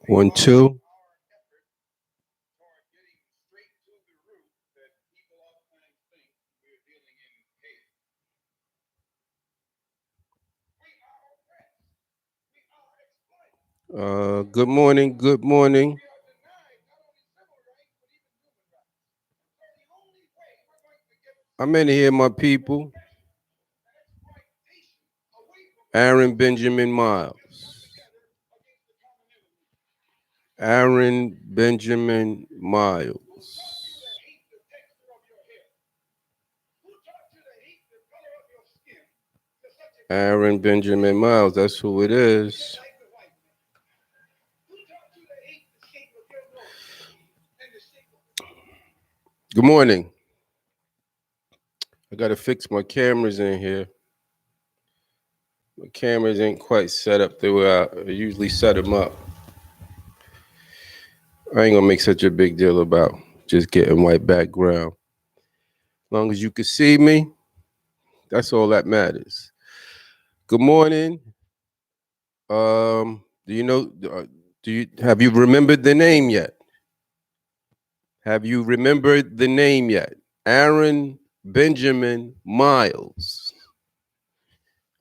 One, two. Good morning. Good morning. I'm in here, my people. Aaron Benjamin Miles. Aaron Benjamin Miles. Aaron Benjamin Miles. That's who it is. Good morning. I gotta fix my cameras in here. My cameras ain't quite set up the way I usually set them up. I ain't gonna make such a big deal about just getting white background. As long as you can see me, that's all that matters. Good morning. Do you know? Do you have you remembered the name yet? Have you remembered the name yet? Aaron Benjamin Miles.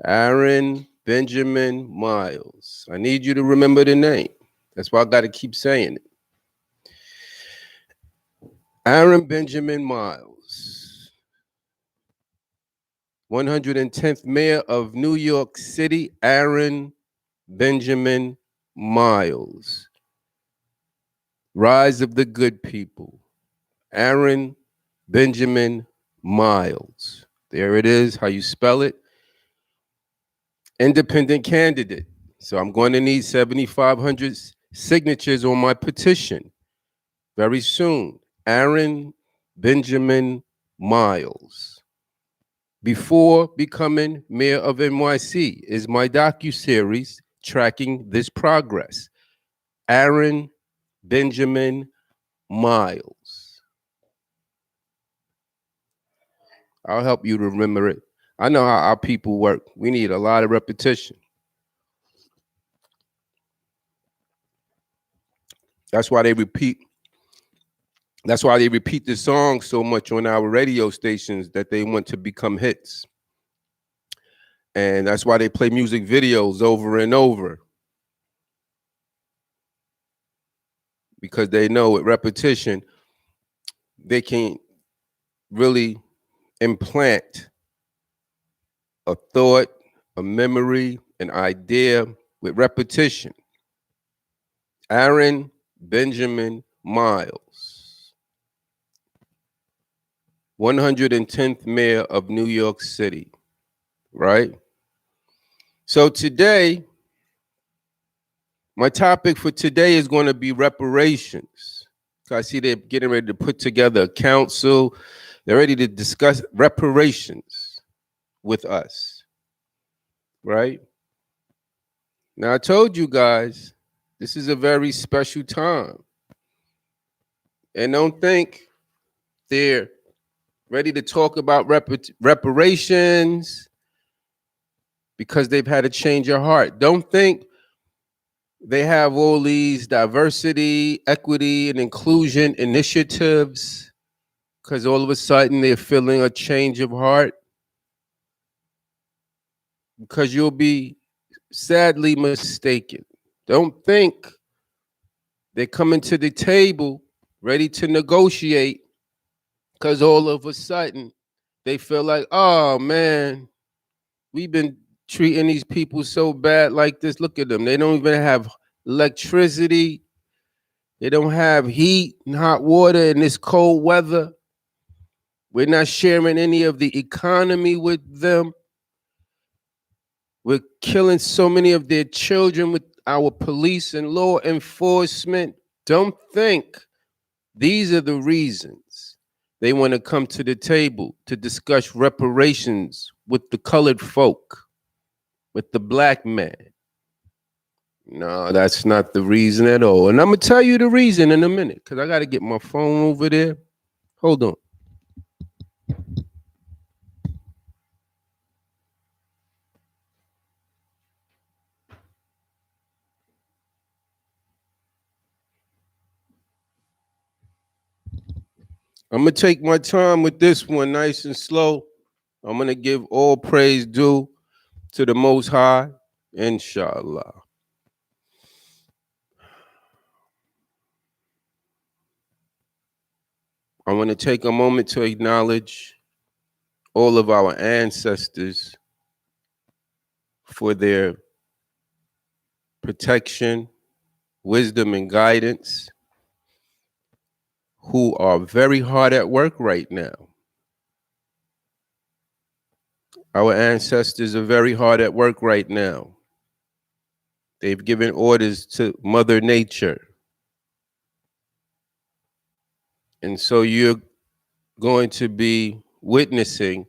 Aaron Benjamin Miles. I need you to remember the name. That's why I got to keep saying it. Aaron Benjamin Miles, 110th Mayor of New York City, Aaron Benjamin Miles. Rise of the Good People, Aaron Benjamin Miles. There it is, how you spell it. Independent candidate. So I'm going to need 7,500 signatures on my petition very soon. Aaron Benjamin Miles. Before Becoming Mayor of NYC is my docuseries tracking this progress. Aaron Benjamin Miles. I'll help you to remember it. I know how our people work. We need a lot of repetition. That's why they repeat. That's why they repeat the song so much on our radio stations that they want to become hits. And that's why they play music videos over and over. Because they know with repetition, they can really implant a thought, a memory, an idea with repetition. Aaron Benjamin Miles, 110th Mayor of New York City, right? So today, my topic for today is going to be reparations. So I see they're getting ready to put together a council. They're ready to discuss reparations with us, right? Now, I told you guys, this is a very special time. And don't think they're ready to talk about reparations because they've had a change of heart. Don't think they have all these diversity, equity, and inclusion initiatives because all of a sudden they're feeling a change of heart. Because you'll be sadly mistaken. Don't think they're coming to the table ready to negotiate because all of a sudden they feel like, oh man, we've been treating these people so bad like this. Look at them. They don't even have electricity. They don't have heat and hot water in this cold weather. We're not sharing any of the economy with them. We're killing so many of their children with our police and law enforcement. Don't think these are the reasons they want to come to the table to discuss reparations with the colored folk, with the black man. No, that's not the reason at all. And I'm going to tell you the reason in a minute because I got to get my phone over there. Hold on. I'm going to take my time with this one, nice and slow. I'm going to give all praise due to the Most High, inshallah. I want to take a moment to acknowledge all of our ancestors for their protection, wisdom, and guidance, who are very hard at work right now. Our ancestors are very hard at work right now. They've given orders to Mother Nature. And so you're going to be witnessing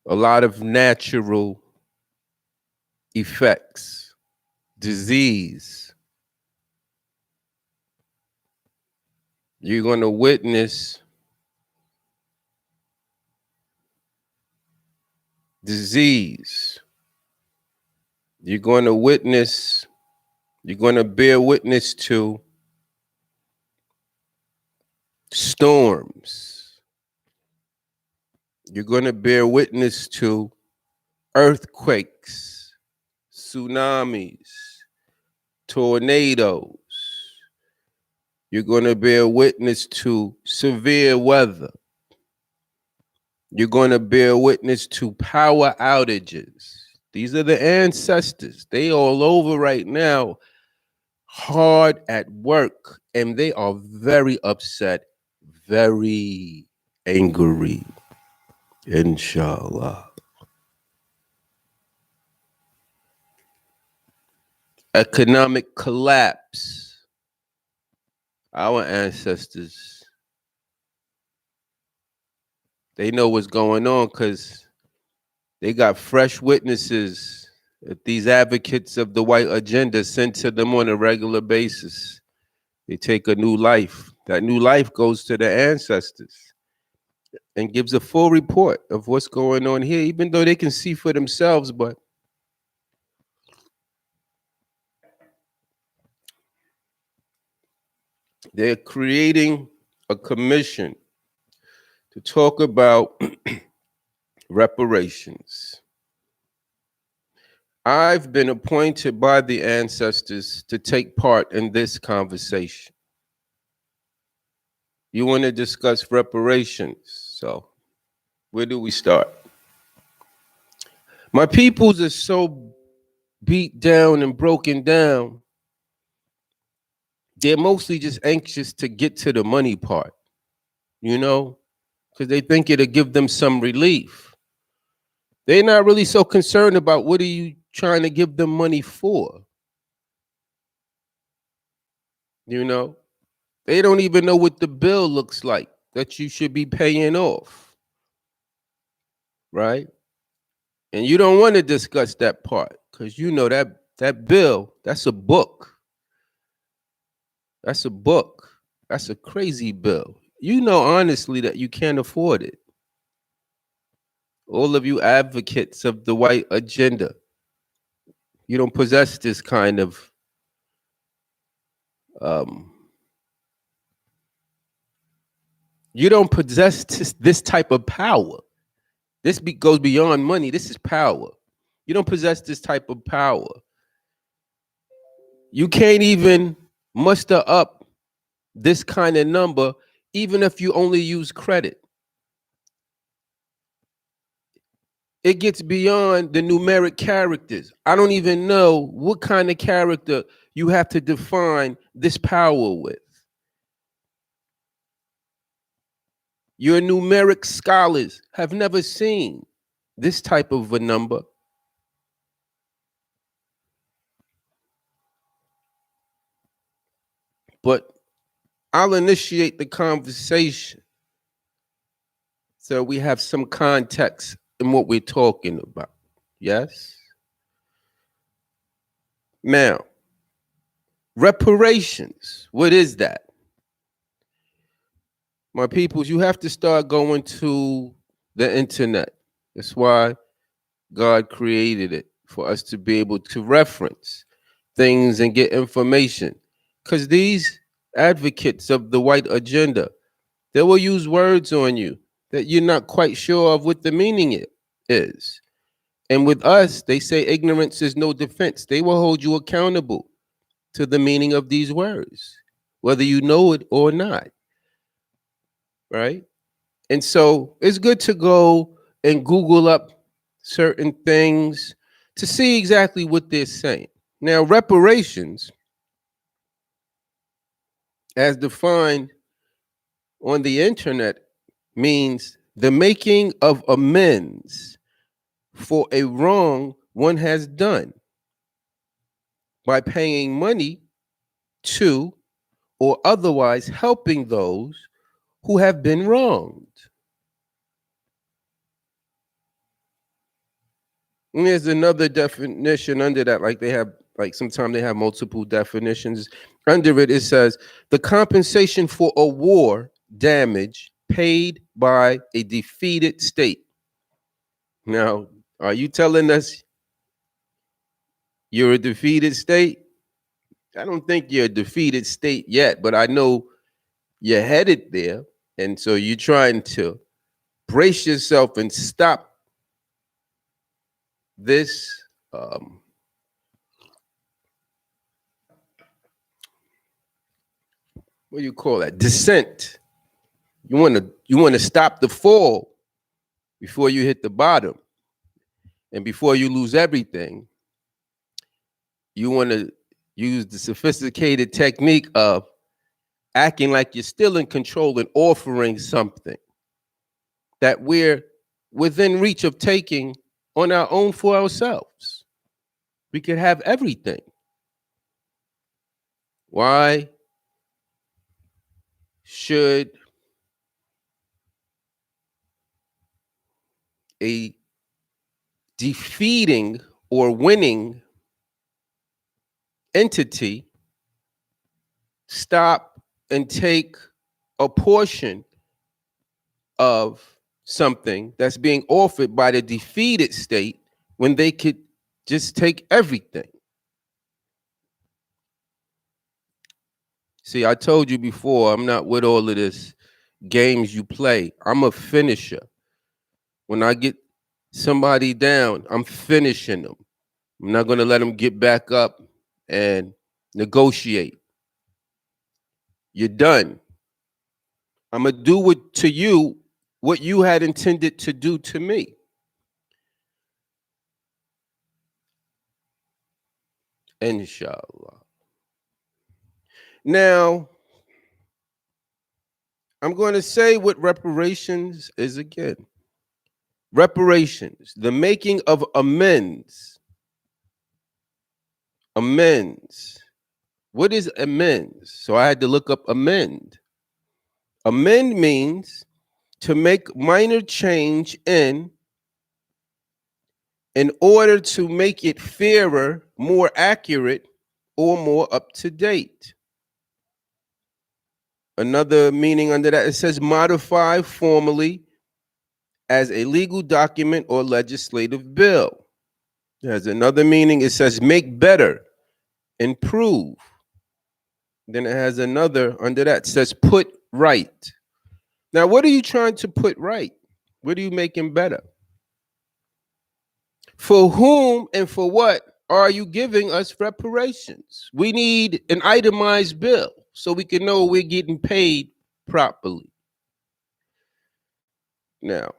a lot of natural effects, disease. You're going to witness disease. You're going to bear witness to storms. You're going to bear witness to earthquakes, tsunamis, tornadoes. You're going to bear witness to severe weather. You're going to bear witness to power outages. These are the ancestors. They all over right now, hard at work, and they are very upset, very angry, inshallah. Economic collapse. Our ancestors, they know what's going on because they got fresh witnesses that these advocates of the white agenda sent to them on a regular basis. They take a new life. That new life goes to the ancestors and gives a full report of what's going on here, even though they can see for themselves, but they're creating a commission to talk about reparations. I've been appointed by the ancestors to take part in this conversation. You want to discuss reparations, so where do we start? My peoples are so beat down and broken down, they're mostly just anxious to get to the money part, because they think it'll give them some relief. They're not really so concerned about what are you trying to give them money for. They don't even know what the bill looks like that you should be paying off, right? And you don't want to discuss that part because that bill, that's a book. That's a book. That's a crazy bill. You know honestly that you can't afford it. All of you advocates of the white agenda, you don't possess this kind of you don't possess this type of power. This goes beyond money. This is power. You don't possess this type of power. You can't even muster up this kind of number, even if you only use credit. It gets beyond the numeric characters. I don't even know what kind of character you have to define this power with. Your numeric scholars have never seen this type of a number. But I'll initiate the conversation so we have some context in what we're talking about. Yes? Now, reparations, what is that? My peoples, you have to start going to the internet. That's why God created it, for us to be able to reference things and get information. Because these advocates of the white agenda. They will use words on you that you're not quite sure of what the meaning is. And with us, they say ignorance is no defense. They will hold you accountable to the meaning of these words, whether you know it or not, right? And so it's good to go and Google up certain things to see exactly what they're saying. Now, reparations, as defined on the internet, means the making of amends for a wrong one has done by paying money to or otherwise helping those who have been wronged. And there's another definition under that, like they have, like sometimes they have multiple definitions. Under it, it says the compensation for a war damage paid by a defeated state. Now, are you telling us you're a defeated state? I don't think you're a defeated state yet, but I know you're headed there. And so you're trying to brace yourself and stop this what do you call that? Descent. You want to stop the fall before you hit the bottom. And before you lose everything, you want to use the sophisticated technique of acting like you're still in control and offering something that we're within reach of taking on our own for ourselves. We could have everything. Why should a defeating or winning entity stop and take a portion of something that's being offered by the defeated state when they could just take everything? See, I told you before, I'm not with all of this games you play. I'm a finisher. When I get somebody down, I'm finishing them. I'm not going to let them get back up and negotiate. You're done. I'm going to do to you what you had intended to do to me. Inshallah. Now, I'm going to say what reparations is again. Reparations, the making of amends. Amends. What is amends? So I had to look up amend. Amend means to make minor change in order to make it fairer, more accurate, or more up to date. Another meaning under that, it says modify formally as a legal document or legislative bill. There's another meaning, it says make better, improve. Then it has another under that, says put right. Now, what are you trying to put right? What are you making better? For whom and for what are you giving us reparations? We need an itemized bill so we can know we're getting paid properly. Now,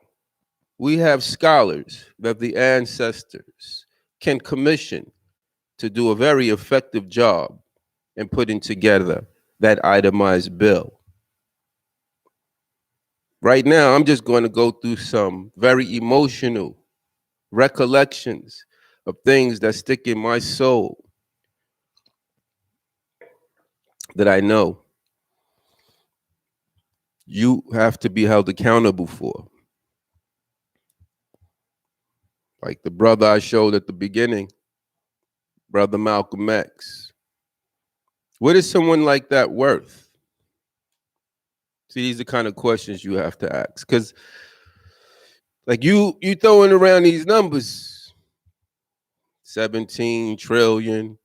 we have scholars that the ancestors can commission to do a very effective job in putting together that itemized bill. Right now, I'm just going to go through some very emotional recollections of things that stick in my soul that I know you have to be held accountable for. Like the brother I showed at the beginning, Brother Malcolm X. What is someone like that worth? See, these are the kind of questions you have to ask. Because like you throwing around these numbers, 17 trillion,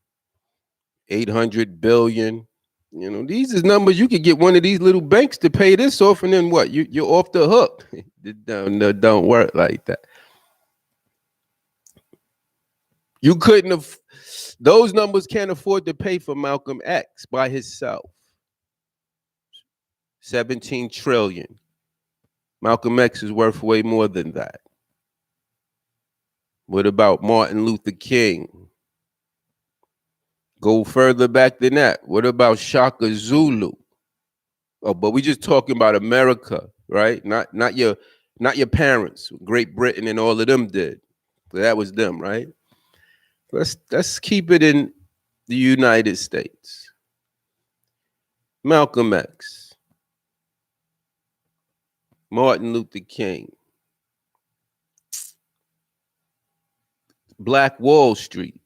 800 billion. These is numbers. You could get one of these little banks to pay this off, and then what? You're off the hook. It don't work like that. You couldn't have. Those numbers can't afford to pay for Malcolm X by himself. 17 trillion. Malcolm X is worth way more than that. What about Martin Luther King? Go further back than that. What about Shaka Zulu? Oh, but we just talking about America, right? Not your parents. Great Britain and all of them did. So that was them, right? Let's keep it in the United States. Malcolm X, Martin Luther King, Black Wall Street.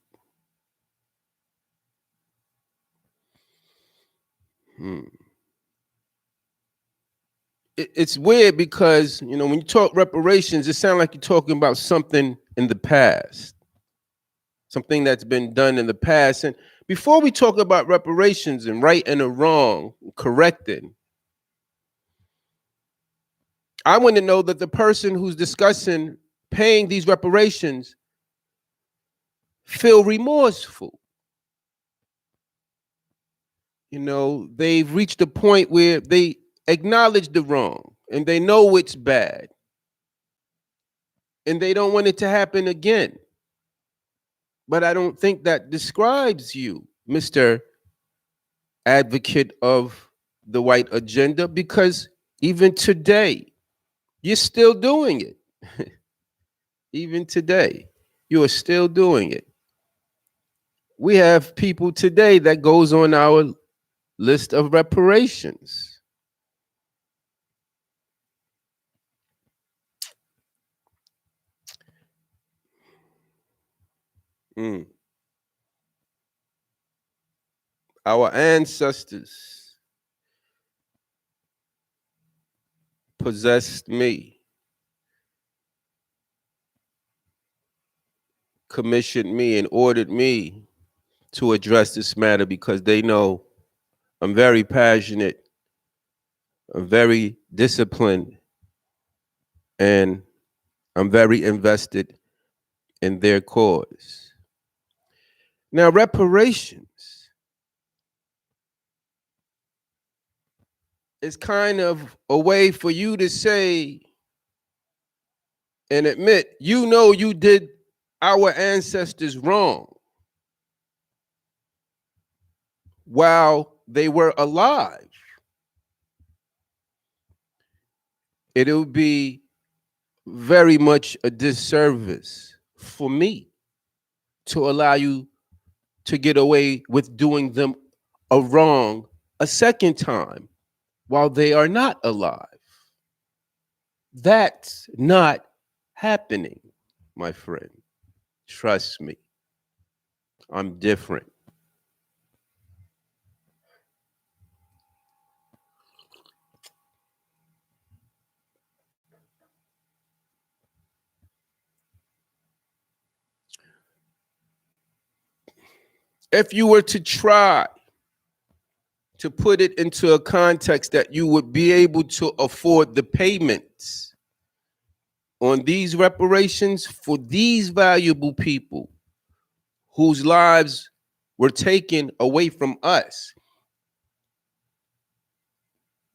It's weird because, when you talk reparations, it sounds like you're talking about something in the past, something that's been done in the past. And before we talk about reparations and right and a wrong, correcting, I want to know that the person who's discussing paying these reparations feel remorseful. They've reached a point where they acknowledge the wrong and they know it's bad and they don't want it to happen again. But I don't think that describes you, Mr. Advocate of the white agenda, because even today, you're still doing it. Even today, you are still doing it. We have people today that goes on our list of reparations. Our ancestors possessed me, commissioned me, and ordered me to address this matter because they know I'm very passionate, I'm very disciplined, and I'm very invested in their cause. Now, reparations is kind of a way for you to say and admit, you did our ancestors wrong while they were alive. It would be very much a disservice for me to allow you to get away with doing them a wrong a second time while they are not alive. That's not happening, my friend. Trust me. I'm different. If you were to try to put it into a context that you would be able to afford the payments on these reparations for these valuable people whose lives were taken away from us.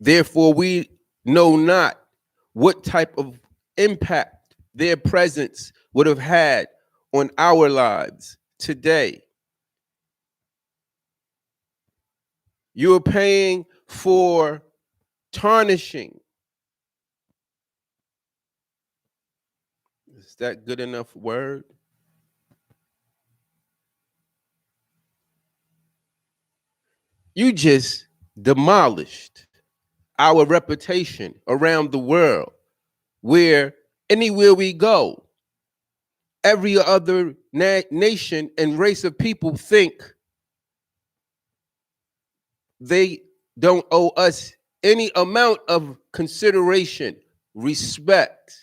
Therefore, we know not what type of impact their presence would have had on our lives today. You're paying for tarnishing. Is that good enough word? You just demolished our reputation around the world, where anywhere we go, every other nation and race of people think they don't owe us any amount of consideration, respect,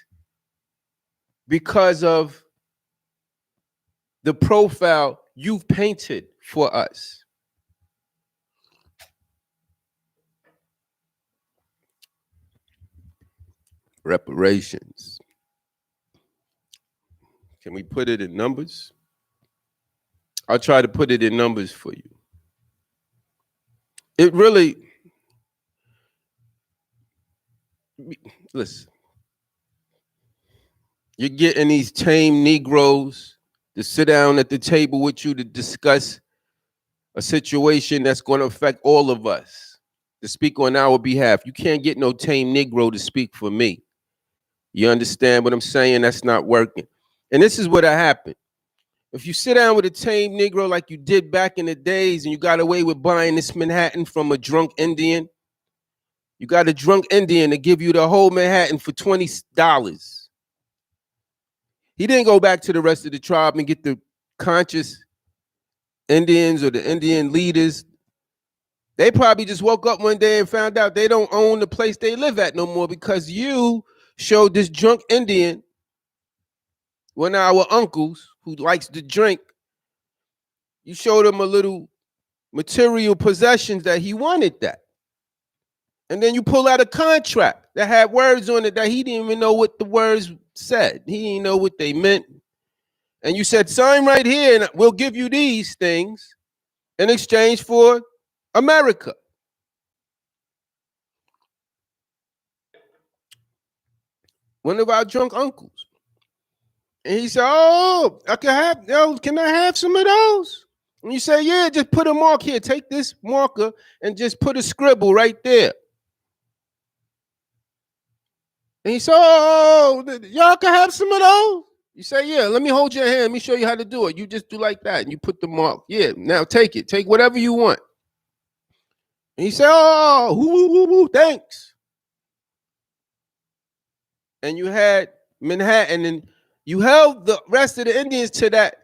because of the profile you've painted for us. reparations. Can we put it in numbers? I'll try to put it in numbers for you. It really, listen, you're getting these tame Negroes to sit down at the table with you to discuss a situation that's going to affect all of us, to speak on our behalf. You can't get no tame Negro to speak for me. You understand what I'm saying? That's not working. And this is what happened. If you sit down with a tame Negro like you did back in the days and you got away with buying this Manhattan from a drunk Indian, you got a drunk Indian to give you the whole Manhattan for $20. He didn't go back to the rest of the tribe and get the conscious Indians or the Indian leaders. They probably just woke up one day and found out they don't own the place they live at no more because you showed this drunk Indian, one of our uncles who likes to drink, you showed him a little material possessions that he wanted that. And then you pull out a contract that had words on it that he didn't even know what the words said. He didn't know what they meant. And you said, sign right here and we'll give you these things in exchange for America. One of our drunk uncles. And he said, oh, can I have some of those? And you say, yeah, just put a mark here. Take this marker and just put a scribble right there. And he said, oh, y'all can have some of those? You say, yeah, let me hold your hand. Let me show you how to do it. You just do like that. And you put the mark. Yeah, now take it. Take whatever you want. And he said, oh, woo, thanks. And you had Manhattan and you held the rest of the Indians to that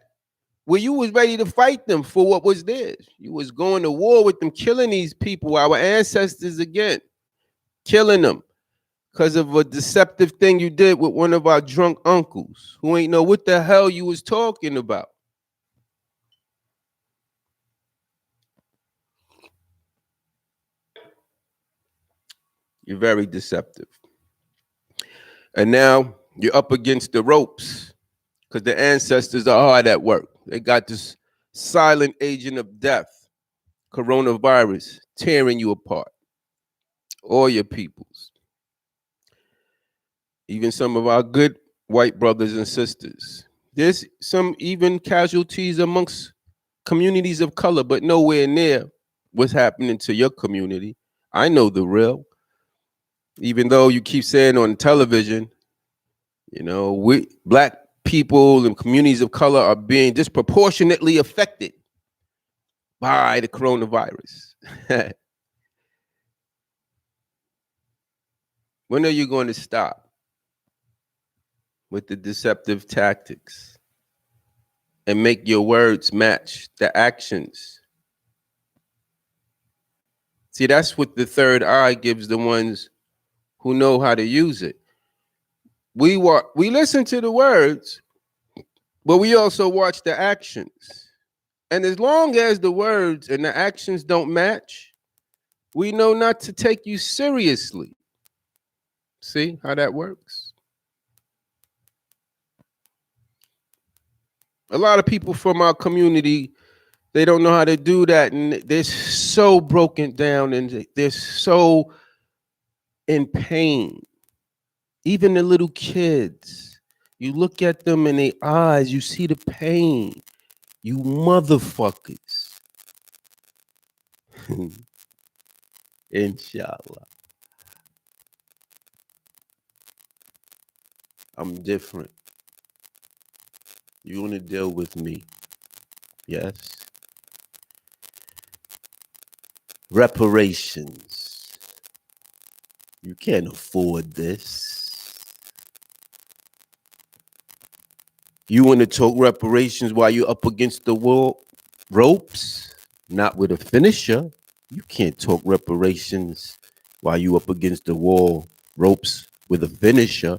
where you was ready to fight them for what was theirs. You was going to war with them, killing these people, our ancestors again, killing them because of a deceptive thing you did with one of our drunk uncles who ain't know what the hell you was talking about. You're very deceptive. And now you're up against the ropes because the ancestors are hard at work. They got this silent agent of death, coronavirus, tearing you apart. All your peoples. Even some of our good white brothers and sisters. There's some even casualties amongst communities of color, but nowhere near what's happening to your community. I know the real. Even though you keep saying on television, you know, we black people and communities of color are being disproportionately affected by the coronavirus. When are you going to stop with the deceptive tactics and make your words match the actions? See, that's what the third eye gives the ones who know how to use it. We listen to the words, but we also watch the actions. And as long as the words and the actions don't match, we know not to take you seriously. See how that works? A lot of people from our community, they don't know how to do that. And they're so broken down and they're so in pain. Even the little kids, you look at them in their eyes, you see the pain. You motherfuckers. Inshallah. I'm different. You want to deal with me? Yes. Reparations. You can't afford this. You want to talk reparations while you're up against the wall ropes? Not with a finisher. You can't talk reparations while you up against the wall ropes with a finisher.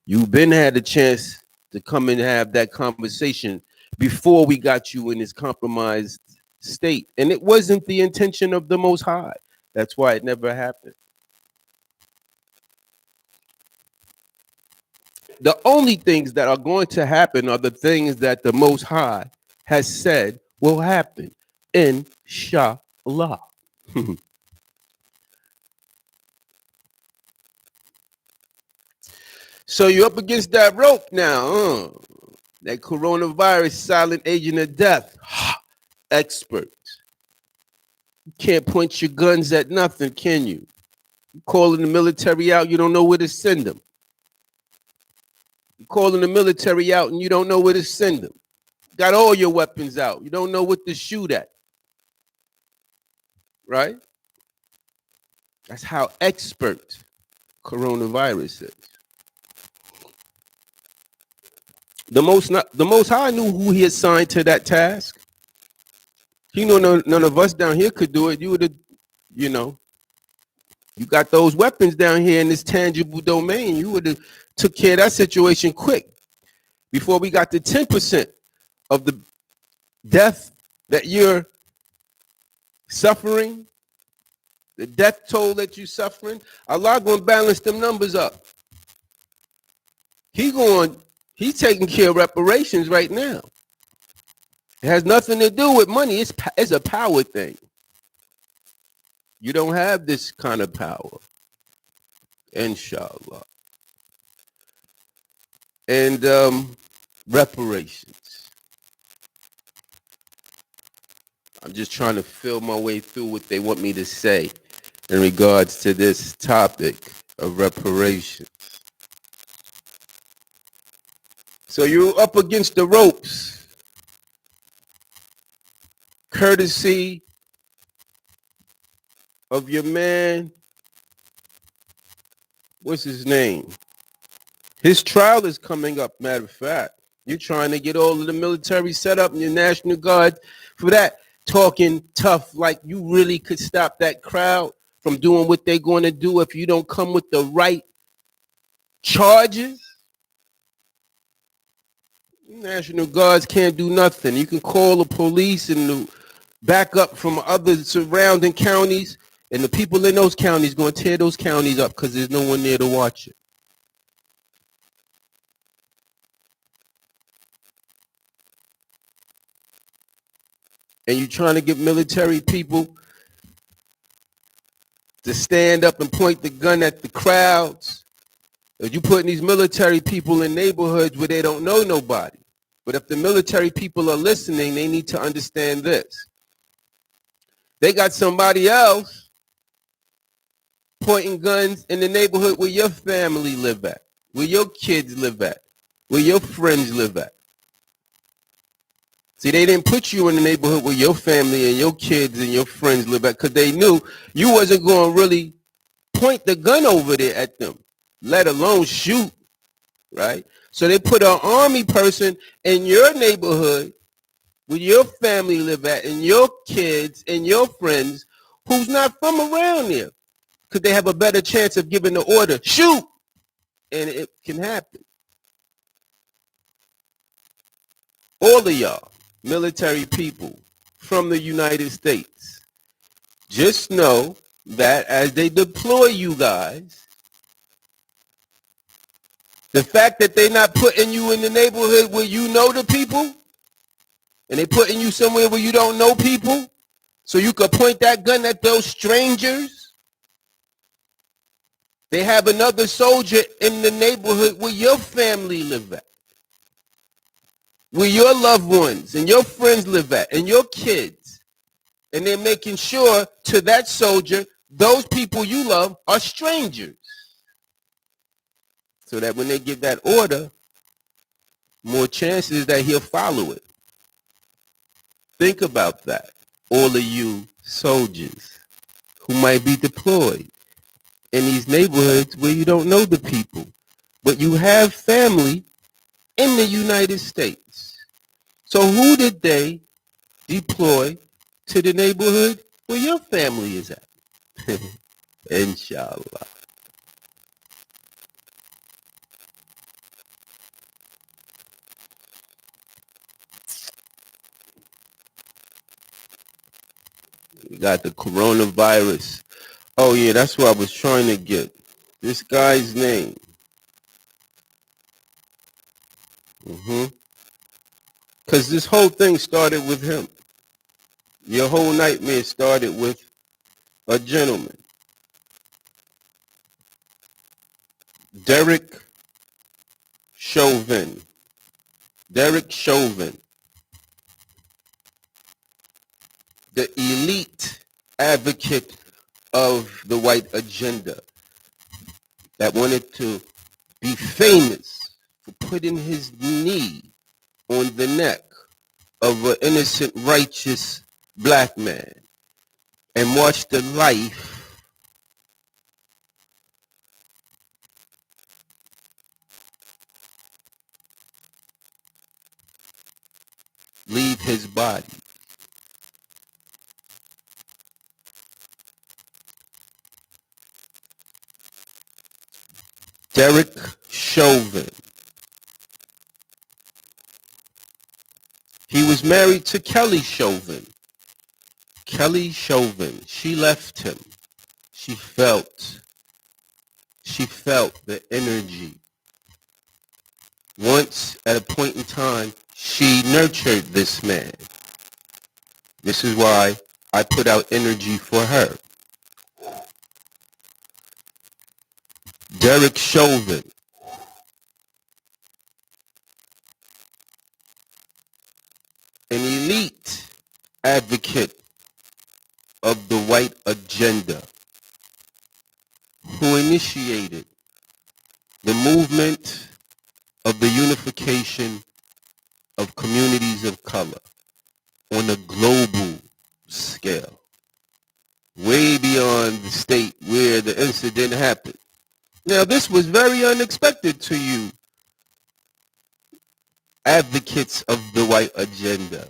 You've been had a chance to come and have that conversation before we got you in this compromised state. And it wasn't the intention of the Most High. That's why it never happened. The only things that are going to happen are the things that the Most High has said will happen. Inshallah. So you're up against that rope now. That coronavirus silent agent of death. Experts. You can't point your guns at nothing, can you? You calling the military out, you don't know where to send them. You calling the military out and you don't know where to send them. Got all your weapons out. You don't know what to shoot at. Right? That's how expert coronavirus is. The Most High knew who he assigned to that task. He knew none of us down here could do it. You would have, you got those weapons down here in this tangible domain. You would have took care of that situation quick before we got to 10% of the death that you're suffering, the death toll that you're suffering. Allah going to balance them numbers up. He's taking care of reparations right now. It has nothing to do with money. It's a power thing. You don't have this kind of power. Inshallah. And reparations. I'm just trying to feel my way through what they want me to say in regards to this topic of reparations. So you're up against the ropes, courtesy of your man. What's his name? His trial is coming up, matter of fact. You're trying to get all of the military set up and your National Guard for that, talking tough like you really could stop that crowd from doing what they're going to do if you don't come with the right charges. National Guards can't do nothing. You can call the police and the backup from other surrounding counties, and the people in those counties going to tear those counties up because there's no one there to watch it. And you're trying to get military people to stand up and point the gun at the crowds. You putting these military people in neighborhoods where they don't know nobody. But if the military people are listening, they need to understand this. They got somebody else pointing guns in the neighborhood where your family live at, where your kids live at, where your friends live at. See, they didn't put you in the neighborhood where your family and your kids and your friends live at because they knew you wasn't going to really point the gun over there at them, let alone shoot, right? So they put an army person in your neighborhood where your family live at and your kids and your friends who's not from around there because they have a better chance of giving the order, shoot, and it can happen. All of y'all, military people from the United States, just know that as they deploy you guys, the fact that they're not putting you in the neighborhood where you know the people, and they putting you somewhere where you don't know people, so you could point that gun at those strangers. They have another soldier in the neighborhood where your family live at, where your loved ones and your friends live at, and your kids. And they're making sure to that soldier, those people you love are strangers. So that when they give that order, more chances that he'll follow it. Think about that. All of you soldiers who might be deployed in these neighborhoods where you don't know the people, but you have family in the United States. So who did they deploy to the neighborhood where your family is at? Inshallah. We got the coronavirus. Oh yeah, that's what I was trying to get. This guy's name. Because this whole thing started with him. Your whole nightmare started with a gentleman, Derek Chauvin. Derek Chauvin, the elite advocate of the white agenda that wanted to be famous for putting his knee on the neck of an innocent, righteous black man and watch the life leave his body. Derek Chauvin. He was married to Kelly Chauvin. Kelly Chauvin. She left him. She felt the energy. Once, at a point in time, she nurtured this man. This is why I put out energy for her. Derek Chauvin. An elite advocate of the white agenda who initiated the movement of the unification of communities of color on a global scale, way beyond the state where the incident happened. Now, this was very unexpected to you, advocates of the white agenda,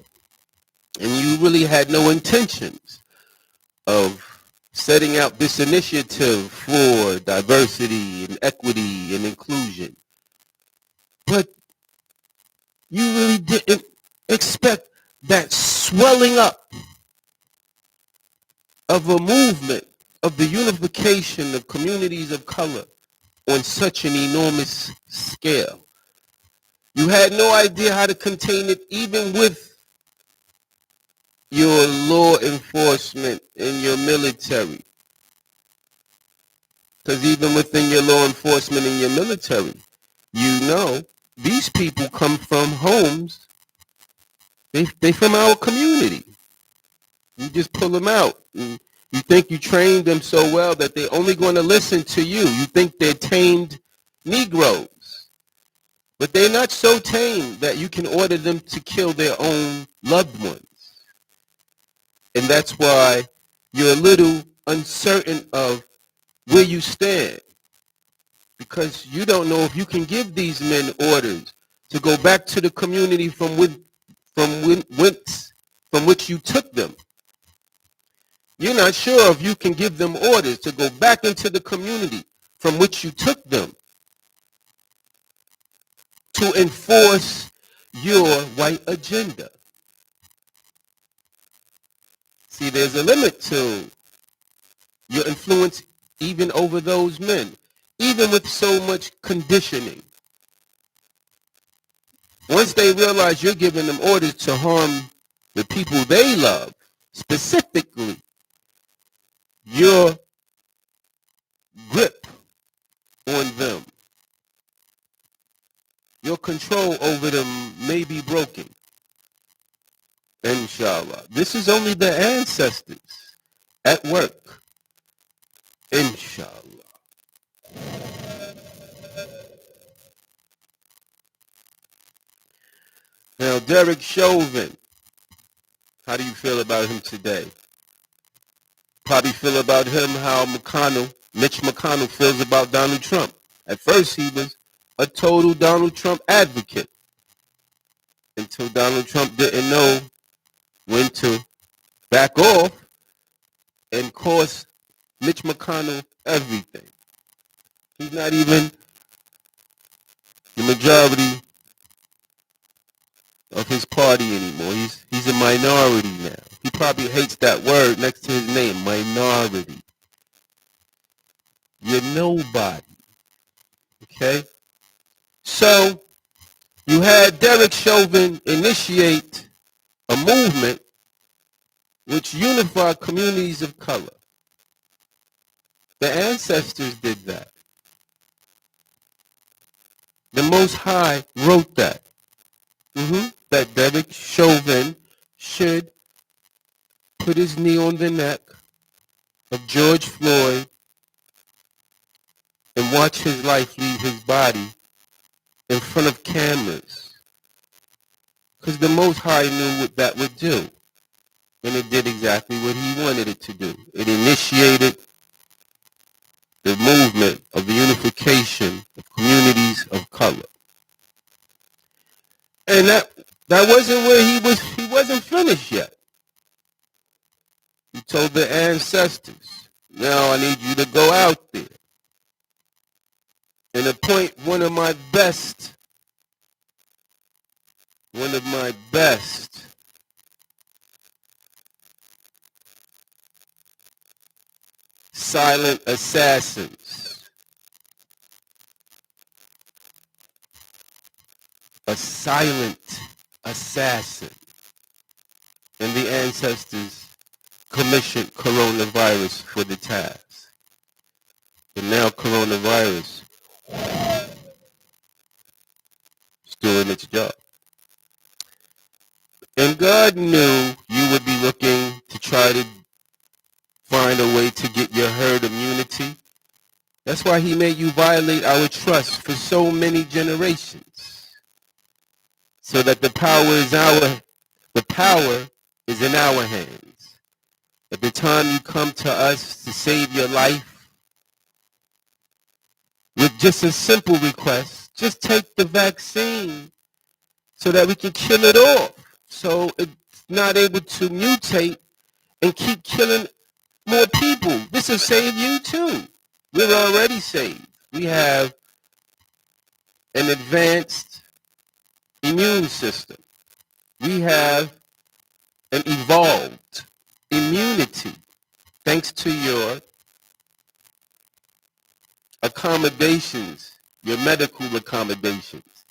and you really had no intentions of setting out this initiative for diversity and equity and inclusion. But you really didn't expect that swelling up of a movement of the unification of communities of color on such an enormous scale. You had no idea how to contain it, even with your law enforcement and your military. Because even within your law enforcement and your military, you know, these people come from homes. They from our community. You just pull them out. And you think you trained them so well that they're only going to listen to you. You think they're tamed Negroes. But they're not so tame that you can order them to kill their own loved ones. And that's why you're a little uncertain of where you stand. Because you don't know if you can give these men orders to go back to the community from which you took them. You're not sure if you can give them orders to go back into the community from which you took them to enforce your white agenda. See, there's a limit to your influence even over those men, even with so much conditioning. Once they realize you're giving them orders to harm the people they love, specifically, your grip on them, your control over them may be broken. Inshallah. This is only the ancestors at work. Inshallah. Now, Derek Chauvin, how do you feel about him today? Probably feel about him how Mitch McConnell feels about Donald Trump. At first, he was a total Donald Trump advocate until Donald Trump didn't know when to back off and cost Mitch McConnell everything. He's not even the majority of his party anymore. He's a minority now. He probably hates that word next to his name, minority. You're nobody. Okay? So, You had Derek Chauvin initiate a movement which unified communities of color. The ancestors did that. The Most High wrote that. That Derek Chauvin should put his knee on the neck of George Floyd and watch his life leave his body in front of cameras. Because the Most High knew what that would do. And it did exactly what he wanted it to do. It initiated the movement of the unification of communities of color. And that wasn't where he wasn't finished yet. He told the ancestors, now I need you to go out there and appoint one of my best silent assassins. A silent assassin. And the ancestors commissioned coronavirus for the task. And now coronavirus is doing its job. And God knew you would be looking to try to find a way to get your herd immunity. That's why he made you violate our trust for so many generations. So that the power is in our hands. At the time you come to us to save your life, with just a simple request, just take the vaccine so that we can kill it off. So it's not able to mutate and keep killing more people. This will save you too. We're already saved. We have an advanced immune system. We have an evolved immunity thanks to your accommodations, your medical accommodations,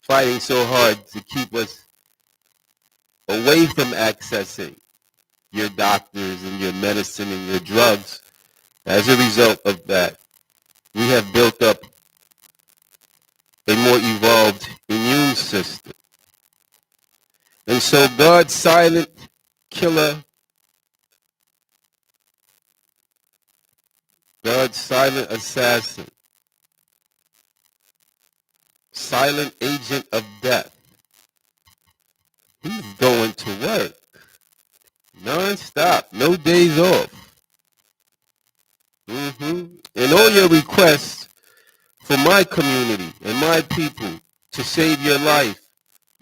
fighting so hard to keep us away from accessing your doctors and your medicine and your drugs. As a result of that, we have built up a more evolved immune system. And so God's silent killer, God's silent assassin, silent agent of death, he's going to work non-stop, no days off. And all your requests for my community and my people to save your life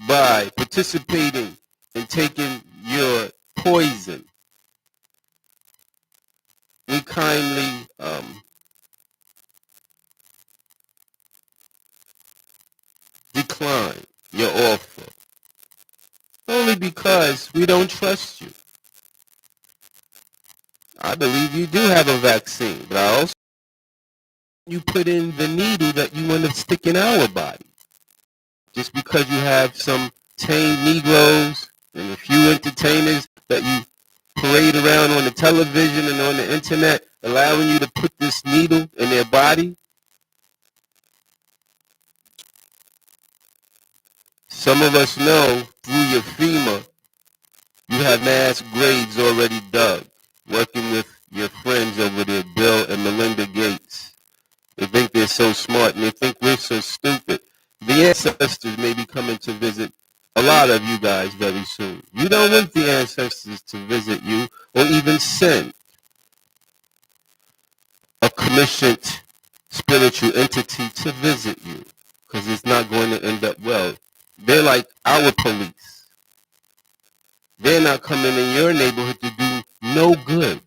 by participating and taking your poison, we kindly decline your offer. Only because we don't trust you. I believe you do have a vaccine, but I also you put in the needle that you want to stick in our body. Just because you have some tame Negroes and a few entertainers that you parade around on the television and on the internet, allowing you to put this needle in their body. Some of us know through your FEMA, you have mass graves already dug, working with your friends over there, Bill and Melinda Gates. They think they're so smart and they think we're so stupid. The ancestors may be coming to visit a lot of you guys very soon. You don't want the ancestors to visit you or even send a commissioned spiritual entity to visit you, because it's not going to end up well. They're like our police. They're not coming in your neighborhood to do no good.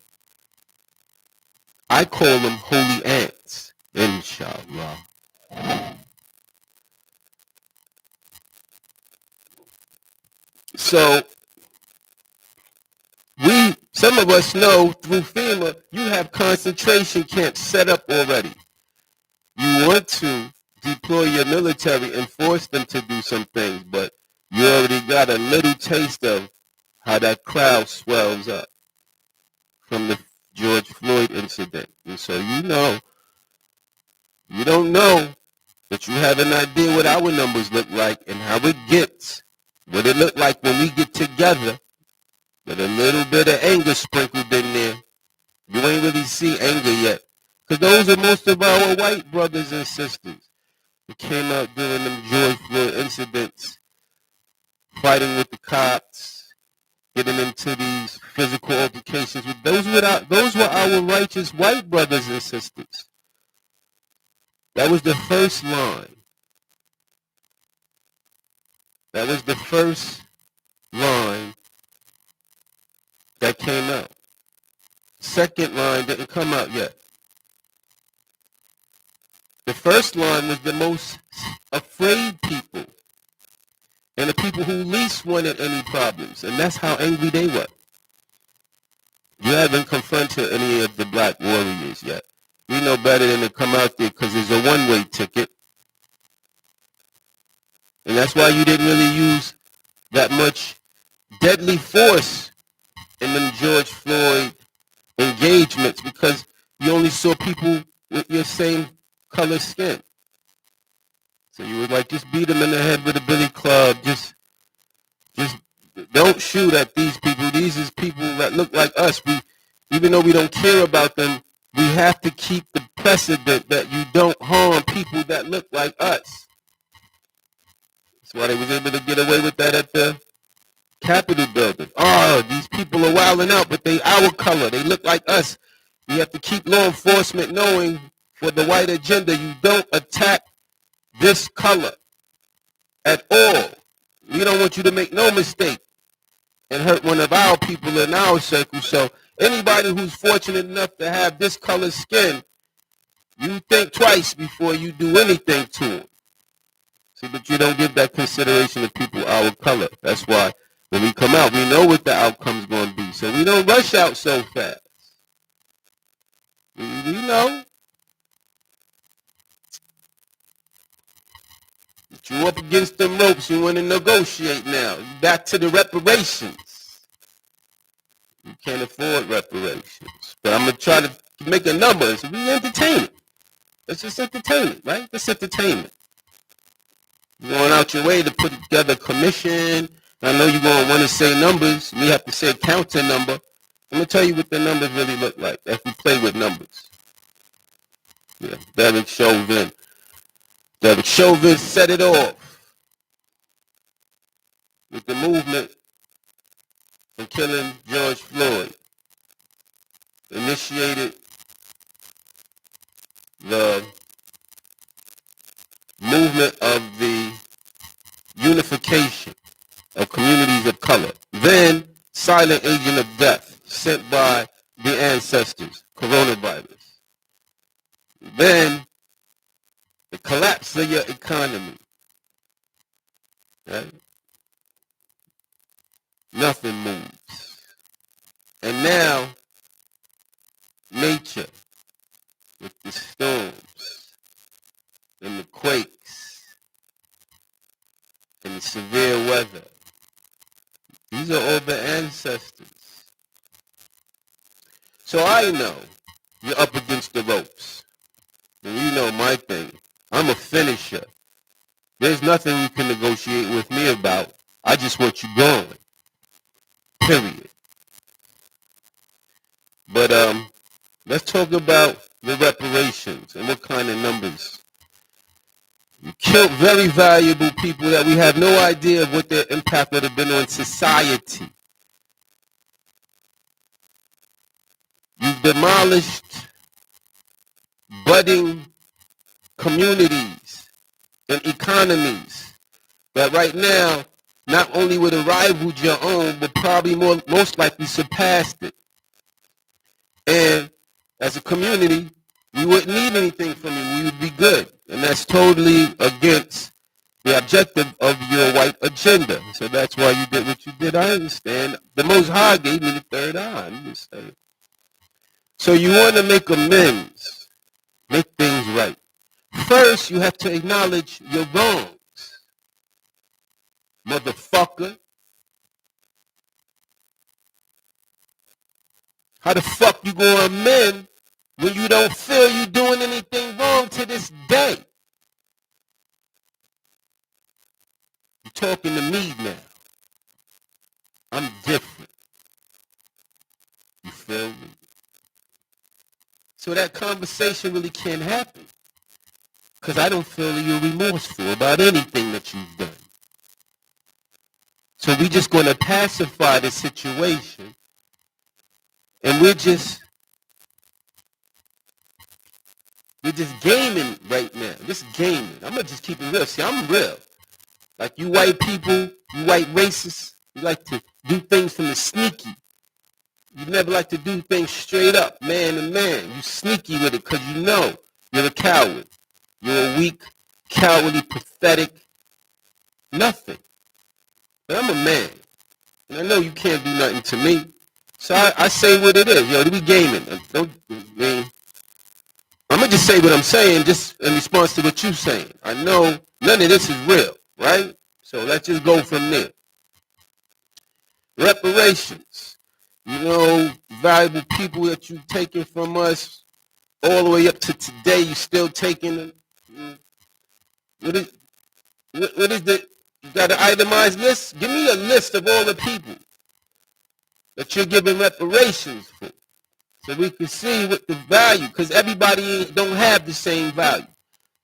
I call them holy ants, inshallah. So some of us know through FEMA, you have concentration camps set up already. You want to deploy your military and force them to do some things, but you already got a little taste of how that crowd swells up from the George Floyd incident. And so you don't know, but you have an idea what our numbers look like and how it gets, what it look like when we get together with a little bit of anger sprinkled in there. You ain't really see anger yet. Because those are most of our white brothers and sisters who came out during them George Floyd incidents, fighting with the cops, getting into these physical altercations. Those were our righteous white brothers and sisters. That was the first line. That was the first line that came out. Second line didn't come out yet. The first line was the most afraid people and the people who least wanted any problems, and that's how angry they were. You haven't confronted any of the black warriors yet. We know better than to come out there because there's a one-way ticket. And that's why you didn't really use that much deadly force in them George Floyd engagements, because you only saw people with your same color skin. So you would like, just beat them in the head with a billy club. Just don't shoot at these people. These is people that look like us. Even though we don't care about them, we have to keep the precedent that you don't harm people that look like us. That's why they was able to get away with that at the Capitol building. Oh, these people are wilding out, but they our color. They look like us. You have to keep law enforcement knowing, for the white agenda, you don't attack this color at all. We don't want you to make no mistake and hurt one of our people in our circle. So anybody who's fortunate enough to have this color skin, you think twice before you do anything to them. See, but you don't give that consideration to people our color. That's why when we come out, we know what the outcome's going to be. So we don't rush out so fast. We know. But you up against them ropes. You want to negotiate now. Back to the reparations. You can't afford reparations. But I'm going to try to make a number. So we entertain it. Let's just entertain it, right? Let's entertain it. You're going out your way to put together a commission. I know you're going to want to say numbers. We have to say a counter number. I'm going to tell you what the numbers really look like if we play with numbers. Yeah, Derek Chauvin. Derek Chauvin set it off with the movement for killing George Floyd. Initiated the movement of the unification of communities of color. Then, silent agent of death sent by the ancestors, coronavirus. Then, the collapse of your economy. Right? Nothing moves. And now, nature, with the storms and the quakes and the severe weather. These are all the ancestors. So I know you're up against the ropes. And you know my thing. I'm a finisher. There's nothing you can negotiate with me about. I just want you going. Period. But let's talk about the reparations and what kind of numbers. You killed very valuable people that we have no idea of what their impact would have been on society. You've demolished budding communities and economies that right now not only would have rivaled your own, but probably most likely surpassed it. And as a community, we wouldn't need anything from you. We would be good. And that's totally against the objective of your white agenda. So that's why you did what you did. I understand. The Most High gave me the third eye. I'm just saying. So you want to make amends, make things right. First, you have to acknowledge your wrongs, motherfucker. How the fuck you gonna amend when you don't feel you doing anything wrong to this day? You're talking to me now. I'm different. You feel me? So that conversation really can't happen. Because I don't feel that you're remorseful about anything that you've done. So we're just going to pacify the situation. And we're just gaming right now. Just gaming. I'm going to just keep it real. See, I'm real. Like you white people, you white racists, you like to do things from the sneaky. You never like to do things straight up, man to man. You sneaky with it because you know you're a coward. You're a weak, cowardly, pathetic, nothing. But I'm a man. And I know you can't do nothing to me. So I say what it is. Yo, we gaming. I'm going to just say what I'm saying just in response to what you're saying. I know none of this is real, right? So let's just go from there. Reparations. You know, valuable people that you've taken from us all the way up to today, you still taking them. What is the, you got an itemized list? Give me a list of all the people that you're giving reparations for so we can see what the value, because everybody don't have the same value.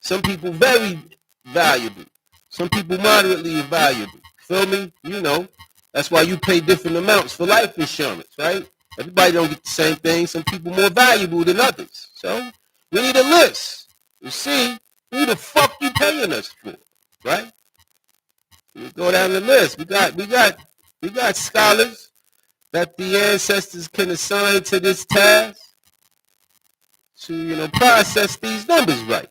Some people very valuable. Some people moderately valuable. Feel me? You know, that's why you pay different amounts for life insurance, right? Everybody don't get the same thing. Some people more valuable than others. So we need a list to see who the fuck you paying us for, right? We go down the list. We got scholars that the ancestors can assign to this task to, you know, process these numbers right.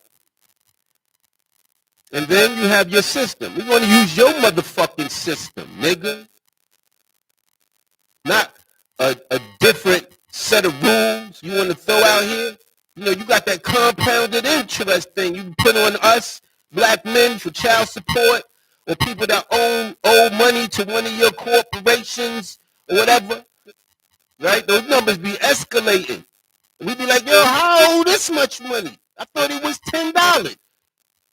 And then you have your system. We're going to use your motherfucking system, nigga. Not a different set of rules you want to throw out here. You know, you got that compounded interest thing you put on us, black men, for child support, or people that owe money to one of your corporations or whatever, right? Those numbers be escalating. And we be like, yo, how I owe this much money? I thought it was $10.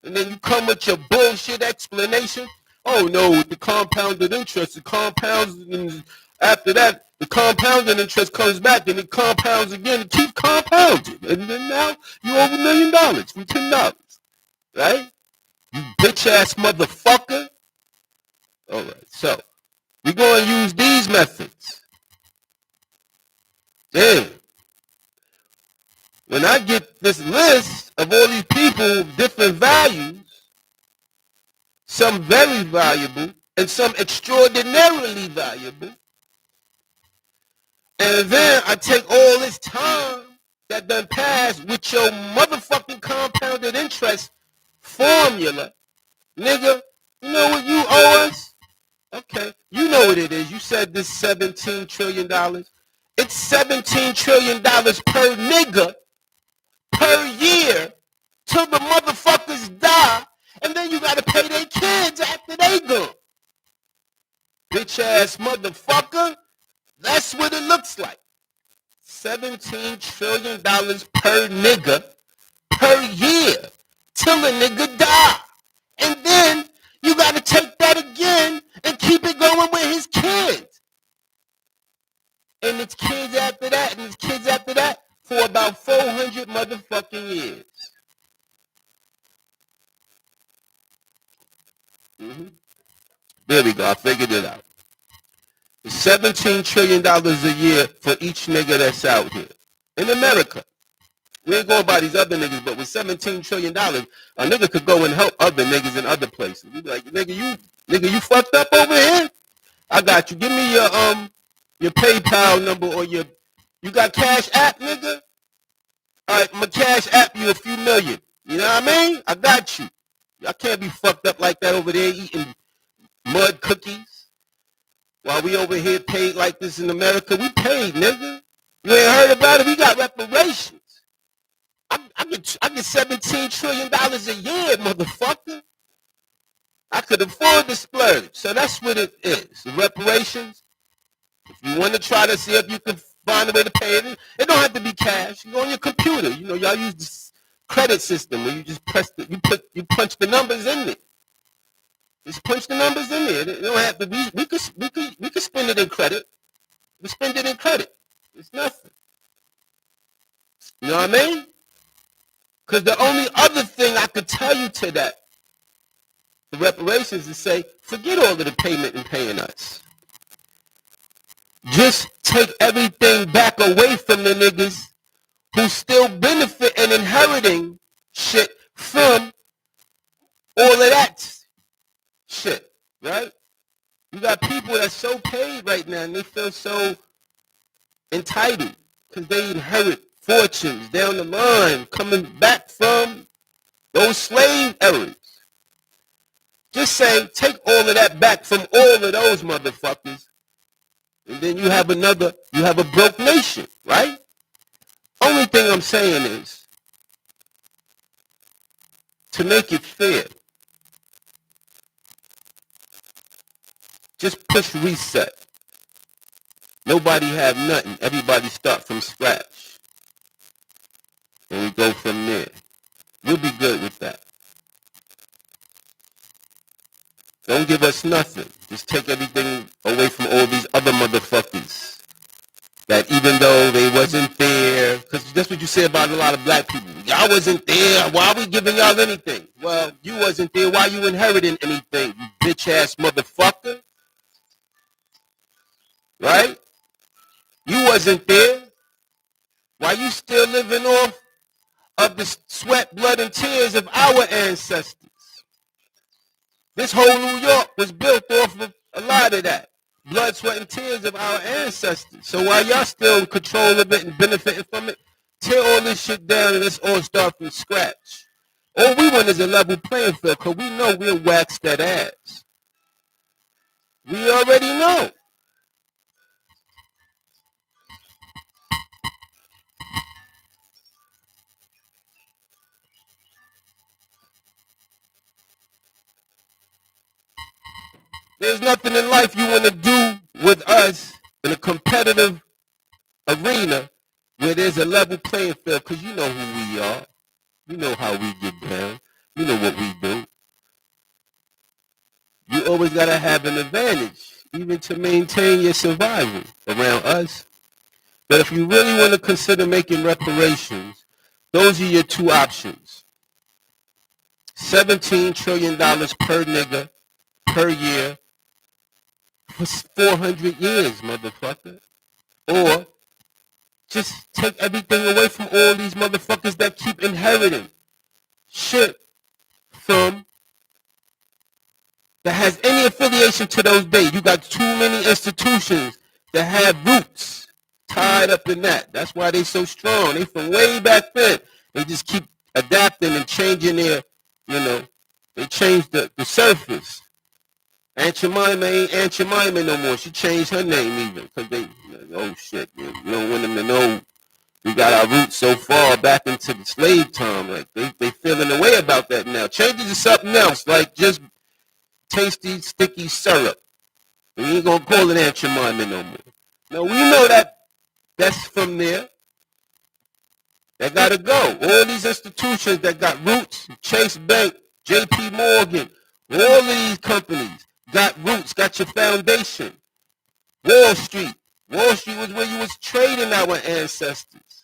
And then you come with your bullshit explanation. Oh, no, the compounded interest, it compounds, and after that, the compounded interest comes back, and it compounds again, and keep compounding. And then now, you owe $1 million from $10, right? You bitch-ass motherfucker. All right, so we're going to use these methods. Damn. When I get this list of all these people, different values, some very valuable and some extraordinarily valuable, and then I take all this time that done passed with your motherfucking compounded interest formula, nigga, you know what you owe us? Okay, you know what it is. You said this $17 trillion. It's $17 trillion per nigga per year till the motherfuckers die, and then you gotta pay their kids after they go. Bitch ass motherfucker. That's what it looks like. $17 trillion per nigga per year till a nigga die. And then you gotta take that again and keep it going with his kids. And it's kids after that, and it's kids after that for about 400 motherfucking years. There we go. I figured it out. It's $17 trillion a year for each nigga that's out here. In America. We ain't going by these other niggas, but with $17 trillion, a nigga could go and help other niggas in other places. You be like, nigga, you fucked up over here? I got you. Give me your PayPal number or you got Cash App, nigga? All right, I'm going to Cash App you a few million. You know what I mean? I got you. I can't be fucked up like that over there eating mud cookies while we over here paid like this in America. We paid, nigga. You ain't heard about it? We got reparations. I I get $17 trillion a year, motherfucker. I could afford to splurge. So that's what it is. The reparations. If you want to try to see if you can find a way to pay it, it don't have to be cash. You go on your computer. You know, y'all use this credit system where you just press you punch the numbers in there. Just punch the numbers in there. It don't have to be. We could spend it in credit. We spend it in credit. It's nothing. You know what I mean? Because the only other thing I could tell you to that, the reparations, is say, forget all of the payment and paying us. Just take everything back away from the niggas who still benefit and inheriting shit from all of that shit, right? You got people that's so paid right now and they feel so entitled because they inherit fortunes down the line coming back from those slave eras. Just say, take all of that back from all of those motherfuckers, and then you have a broke nation, right? Only thing I'm saying is, to make it fair, just push reset. Nobody have nothing. Everybody start from scratch. And we go from there. We'll be good with that. Don't give us nothing. Just take everything away from all these other motherfuckers that even though they wasn't there, because that's what you say about a lot of black people. Y'all wasn't there. Why are we giving y'all anything? Well, you wasn't there. Why you inheriting anything, you bitch-ass motherfucker? Right? You wasn't there. Why you still living off of the sweat, blood, and tears of our ancestors? This whole New York was built off of a lot of that. Blood, sweat, and tears of our ancestors. So while y'all still in control of it and benefiting from it, tear all this shit down and let's all start from scratch. All we want is a level playing field because we know we'll wax that ass. We already know. There's nothing in life you want to do with us in a competitive arena where there's a level playing field because you know who we are. You know how we get down. You know what we do. You always got to have an advantage, even to maintain your survival around us. But if you really want to consider making reparations, those are your two options. $17 trillion per nigga per year for 400 years, motherfucker. Or just take everything away from all these motherfuckers that keep inheriting shit from that has any affiliation to those days. You got too many institutions that have roots tied up in that. That's why they so strong. They from way back then. They just keep adapting and changing their, they change the surface. Aunt Jemima ain't Aunt Jemima no more. She changed her name even. Because they, oh shit, man. You don't want them to know we got our roots so far back into the slave time. Like, they feeling the way about that now. Change it to something else, like just tasty, sticky syrup. We ain't going to call it Aunt Jemima no more. No, we know that's from there. That got to go. All these institutions that got roots, Chase Bank, JP Morgan, all of these companies got roots, got your foundation. Wall Street. Wall Street was where you was trading our ancestors.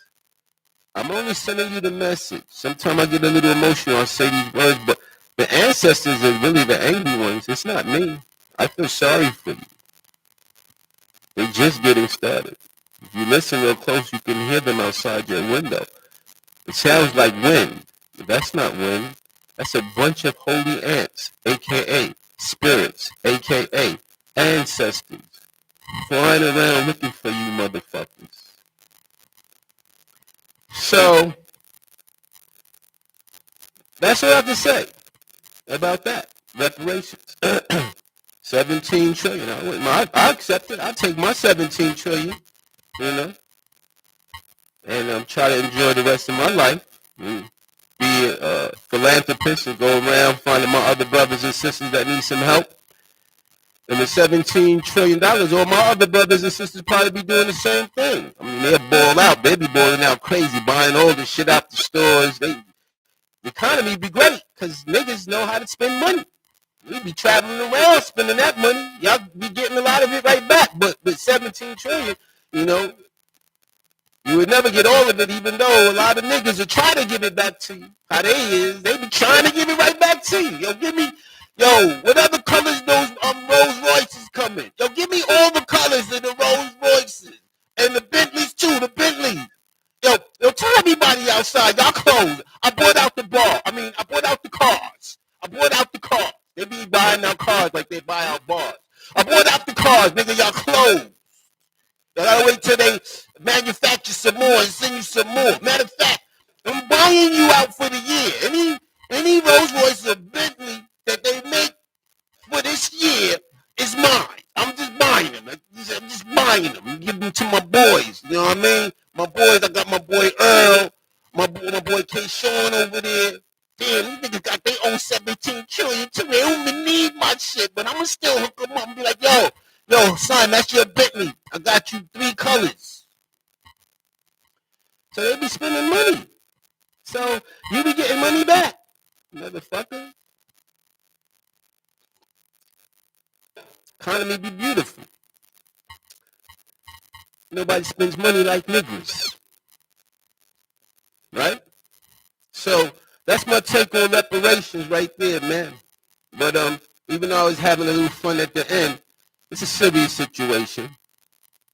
I'm only sending you the message. Sometimes I get a little emotional. I say these words, but the ancestors are really the angry ones. It's not me. I feel sorry for you. They're just getting started. If you listen real close, you can hear them outside your window. It sounds like wind, but that's not wind. That's a bunch of holy ants, a.k.a. spirits, a.k.a. ancestors, flying around looking for you motherfuckers. So, that's what I have to say about that. Reparations. 17 trillion. I accept it. I'll take my 17 trillion, and try to enjoy the rest of my life, Be a philanthropist and go around finding my other brothers and sisters that need some help. And the $17 trillion, all my other brothers and sisters probably be doing the same thing. I mean, they'll ball out. They be balling out crazy, buying all the shit out the stores. The economy be great because niggas know how to spend money. We be traveling around spending that money. Y'all be getting a lot of it right back. But with 17 trillion, you know, you would never get all of it, even though a lot of niggas will try to give it back to you. How they is, they be trying to give it right back to you. Yo, give me, whatever colors those Rolls Royces come in. Yo, give me all the colors of the Rolls Royces. And the Bentleys too, the Bentleys. Yo, tell everybody outside, y'all closed. I bought out the bar. I bought out the cars. I bought out the cars. They be buying out cars like they buy out bars. I bought out the cars, nigga, y'all closed. Y'all gotta wait till they manufacture some more and send you some more. Matter of fact, I'm buying you out for the year. Any Rolls Royce or Bentley that they make for this year is mine. I'm just buying them. I'm just buying them. I'm giving them to my boys. You know what I mean? My boys, I got my boy Earl, my boy K-Sean over there. Damn, these niggas got their own 17 trillion too. They don't even need my shit, but I'ma still hook them up and be like, yo, son, that's your Bentley. I got you 3 colors. So they be spending money. So you be getting money back, motherfucker. Economy be beautiful. Nobody spends money like niggas. Right? So that's my take on reparations right there, man. But even though I was having a little fun at the end, it's a serious situation.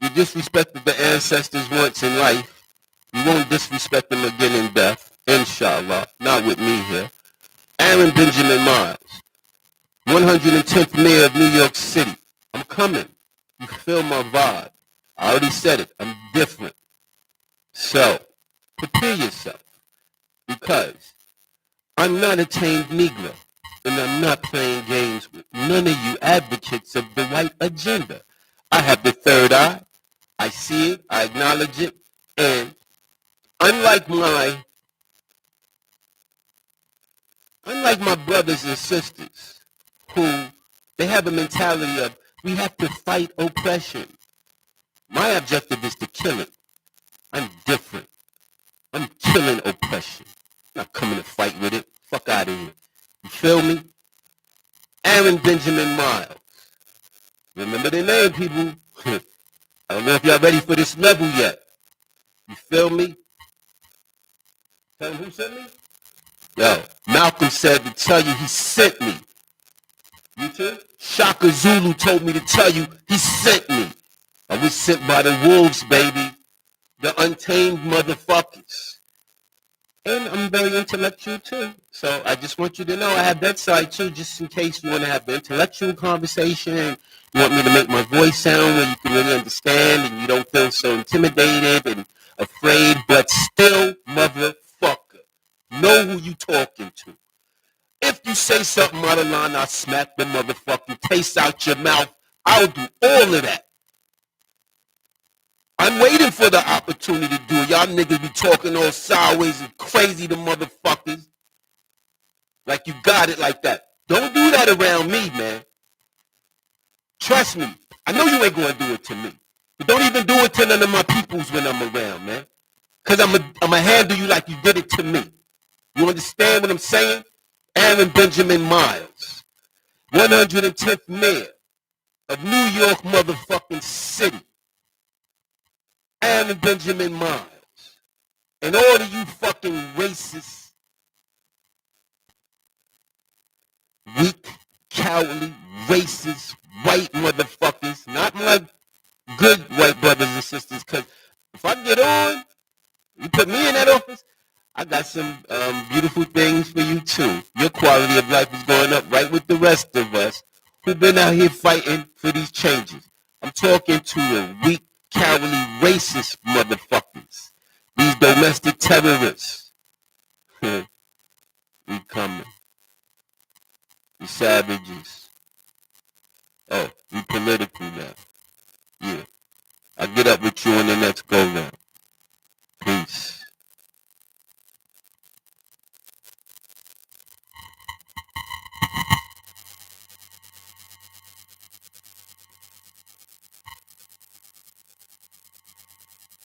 You disrespected the ancestors once in life. You won't disrespect them again in death. Inshallah. Not with me here. Aaron Benjamin Miles, 110th Mayor of New York City. I'm coming. You feel my vibe. I already said it. I'm different. So, prepare yourself. Because I'm not a tamed Negro. And I'm not playing games with none of you advocates of the white agenda. I have the third eye. I see it. I acknowledge it. And unlike my brothers and sisters who they have a mentality of we have to fight oppression. My objective is to kill it. I'm different. I'm killing oppression. I'm not coming to fight with it. Fuck out of here. You feel me? Aaron Benjamin Miles. Remember the name, people. I don't know if y'all ready for this level yet. You feel me? Tell him who sent me? Yo, Malcolm said to tell you he sent me. You too? Shaka Zulu told me to tell you he sent me. I was sent by the wolves, baby. The untamed motherfuckers. And I'm very intellectual too. So I just want you to know I have that side too, just in case you want to have the intellectual conversation and you want me to make my voice sound where you can really understand and you don't feel so intimidated and afraid, but still, motherfucker, know who you talking to. If you say something out of line, I'll smack the motherfucking taste out your mouth. I'll do all of that. I'm waiting for the opportunity to do it. Y'all niggas be talking all sideways and crazy to motherfuckers. Like you got it like that. Don't do that around me, man. Trust me. I know you ain't going to do it to me. But don't even do it to none of my peoples when I'm around, man. Because I'm going to handle you like you did it to me. You understand what I'm saying? Aaron Benjamin Miles, 110th Mayor of New York motherfucking City. Aaron Benjamin Miles. And all of you fucking racist, weak, cowardly, racist, white motherfuckers, not my good white brothers and sisters, because if I get on, you put me in that office, I got some beautiful things for you too. Your quality of life is going up right with the rest of us who've been out here fighting for these changes. I'm talking to the weak, cowardly, racist motherfuckers. These domestic terrorists. We coming. You savages. Oh, we political now. Yeah. I'll get up with you on the next go round.